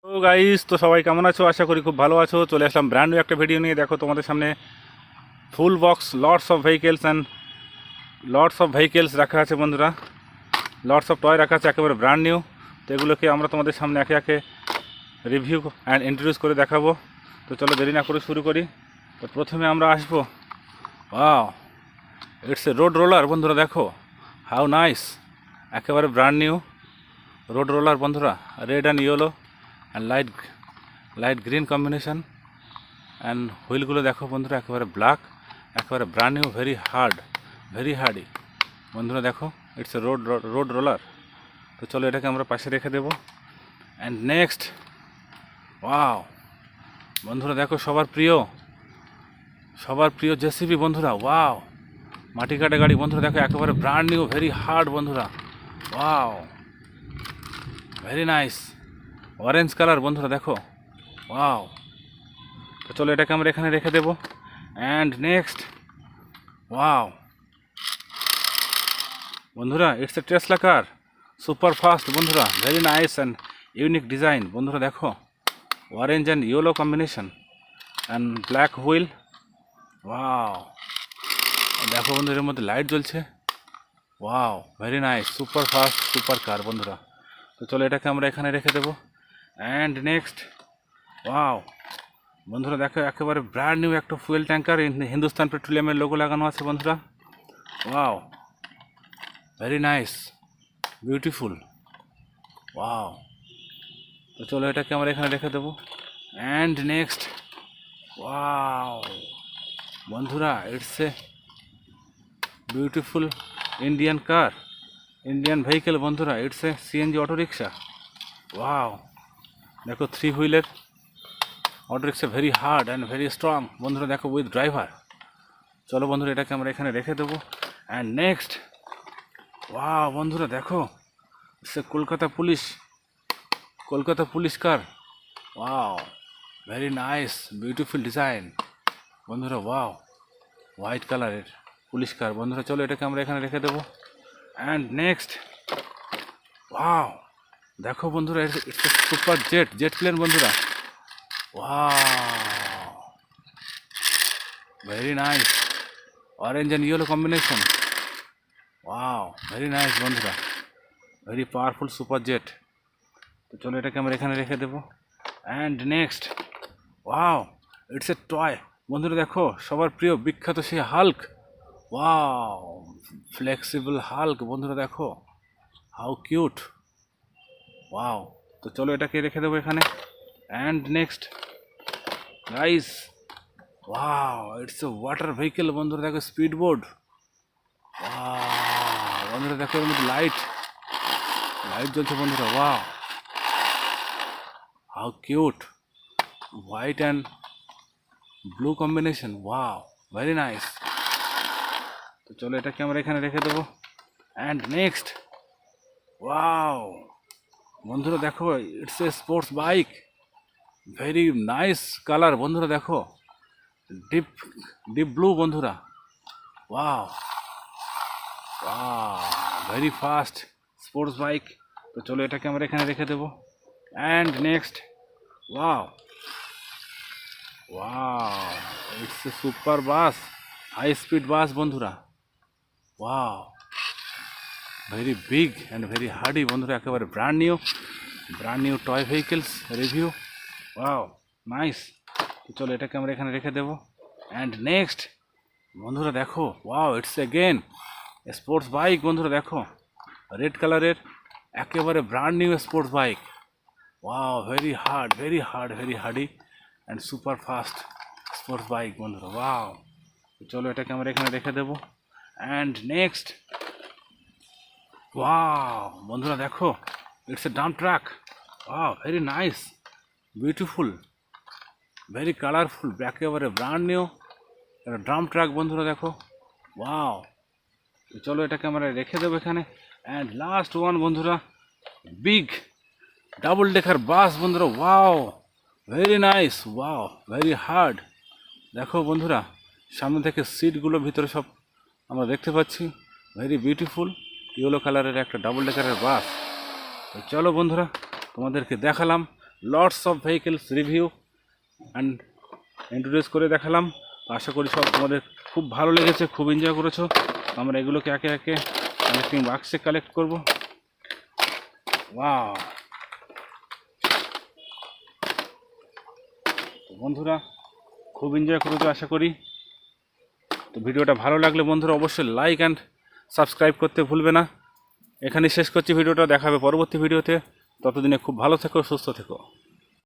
তো গাইস, তো সবাই কেমন আছো? আশা করি খুব ভালো আছো। চলে আসলাম ব্র্যান্ড নিউ একটা ভিডিও নিয়ে। দেখো তোমাদের সামনে full box lots of vehicles রাখা আছে বন্ধুরা। লটস অফ টয় রাখা আছে একেবারে ব্র্যান্ড নিউ। তো এগুলোকে আমরা তোমাদের সামনে একে একে রিভিউ অ্যান্ড ইন্ট্রোডিউস করে দেখাবো। তো চলো দেরি না করে শুরু করি। তো প্রথমে আমরা আসবো, wow, it's a road roller বন্ধুরা। দেখো হাউ নাইস, একেবারে ব্র্যান্ড নিউ রোড রোলার বন্ধুরা। Red and yellow and light green combination. And হুইলগুলো দেখো বন্ধুরা, একেবারে ব্ল্যাক, একেবারে ব্র্যান্ড নিউ, ভেরি হার্ডি বন্ধুরা। দেখো ইটস এ রোড রোলার। তো চলো এটাকে আমরা পাশে রেখে দেবো। অ্যান্ড নেক্সট, ওয়াও বন্ধুরা, দেখো সবার প্রিয় জেসিবি বন্ধুরা। ওয়াও, মাটি কাটা গাড়ি বন্ধুরা। দেখো একেবারে ব্র্যান্ড নিউ, ভেরি হার্ড বন্ধুরা। Wow, very nice, orange colour বন্ধুরা। দেখো ওয়াও। তো চলো এটাকে আমরা এখানে রেখে দেবো। অ্যান্ড নেক্সট, ওয়াও বন্ধুরা, it's a Tesla car, super fast বন্ধুরা। Very nice and unique design বন্ধুরা। দেখো orange and yellow combination and black wheel. Wow, দেখো বন্ধুরা, এর মধ্যে লাইট জ্বলছে। Wow, very nice, super fast super car বন্ধুরা। তো চলো এটাকে আমরা এখানে রেখে দেবো। অ্যান্ড নেক্সট, ওয়াও বন্ধুরা, দেখো একেবারে ব্র্যান্ড নিউ একটা ফুয়েল ট্যাঙ্কার, হিন্দুস্তান পেট্রোলিয়ামের লোগো লাগানো আছে বন্ধুরা। Wow, very nice, beautiful. Wow. তো চলো এটাকে আমরা এখানে রেখে দেবো। অ্যান্ড নেক্সট, ওয়াও বন্ধুরা, it's a beautiful Indian vehicle বন্ধুরা। It's a CNG auto rickshaw. Wow, দেখো 3 হুইলের auto rickshaw, very hard and very strong বন্ধুরা। দেখো উইথ ড্রাইভার। চলো বন্ধুরা এটাকে আমরা এখানে রেখে দেবো। অ্যান্ড নেক্সট, ওয়াও বন্ধুরা, দেখো সে Kolkata police car. Wow, very nice, beautiful design বন্ধুরা। ওয়াও, হোয়াইট কালারের পুলিশ কার বন্ধুরা। চলো এটাকে আমরা এখানে রেখে দেবো। অ্যান্ড নেক্সট, ওয়াও দেখো বন্ধুরা, ইটস সুপার জেট প্লেন বন্ধুরা। Wow, very nice, orange and yellow combination. Wow, very nice বন্ধুরা, ভেরি পাওয়ারফুল সুপার জেট। তো চলো এটাকে আমরা এখানে রেখে দেবো। And next, wow, it's A toy বন্ধুরা। দেখো সবার প্রিয় বিখ্যাত সেই হাল্ক। ওয়াও, ফ্লেক্সিবল হাল্ক বন্ধুরা। দেখো হাউ কিউট। ওয়াও। তো চলো এটাকে রেখে দেবো এখানে। And next guys, wow, it's a water vehicle বন্ধুরা। দেখো স্পিড বোর্ড। ওয়াও বন্ধুরা, দেখো এর মধ্যে লাইট জ্বলছে বন্ধুরা। Wow, how cute, white and blue combination. Wow, very nice. তো চলো এটাকে আমরা এখানে রেখে দেবো। অ্যান্ড নেক্সট, ওয়াও বন্ধুরা, দেখো it's a sports bike, very nice colour বন্ধুরা। দেখো ডিপ ব্লু বন্ধুরা। Wow, very fast sports bike. তো চলো এটাকে আমরা এখানে রেখে দেবো। And next, wow it's a super bus, high speed bus বন্ধুরা। Wow, very big and very hardy বন্ধুরা। একেবারে brand new toy vehicles review. Wow, nice. তো চলো এটাকে আমরা এখানে রেখে দেবো। অ্যান্ড নেক্সট বন্ধুরা, দেখো wow, it's again sports bike বন্ধুরা। দেখো রেড কালারের একেবারে brand new sports bike. Wow, very hardy and super fast sports bike বন্ধুরা। ওয়াও। চলো এটাকে আমরা এখানে রেখে দেবো। অ্যান্ড নেক্সট, ওয়াও বন্ধুরা, দেখো it's A dump truck. Wow, very nice, beautiful, very colourful, একেবারে ব্র্যান্ড নিউ একটা ডাম্প ট্রাক বন্ধুরা। দেখো ওয়াও। চলো এটাকে আমরা রেখে দেবো এখানে। অ্যান্ড লাস্ট ওয়ান বন্ধুরা, বিগ ডাবল ডেকার বাস বন্ধুরা। Wow, very nice. Wow, very hard. দেখো বন্ধুরা, সামনে থেকে সিটগুলো ভিতরে সব আমরা দেখতে পাচ্ছি। ভেরি বিউটিফুল ইয়েলো কালারের একটা ডাবল ডেকারের বাস। তো চলো বন্ধুরা, তোমাদেরকে দেখালাম lots of vehicles review and introduce করে দেখালাম। আশা করি সব তোমাদের খুব ভালো লেগেছে, খুব এনজয় করেছো। আমরা এগুলোকে একে একে কালেক্টিং বাক্সে কালেক্ট করবো। ওয়াও, তো বন্ধুরা খুব এনজয় করেছো আশা করি। তো ভিডিওটা ভালো লাগলে বন্ধুরা অবশ্যই লাইক অ্যান্ড সাবস্ক্রাইব করতে ভুলবে না। এখানে শেষ করছি ভিডিওটা, দেখা হবে পরবর্তী ভিডিওতে। ততদিনে খুব ভালো থেকো, সুস্থ থেকো।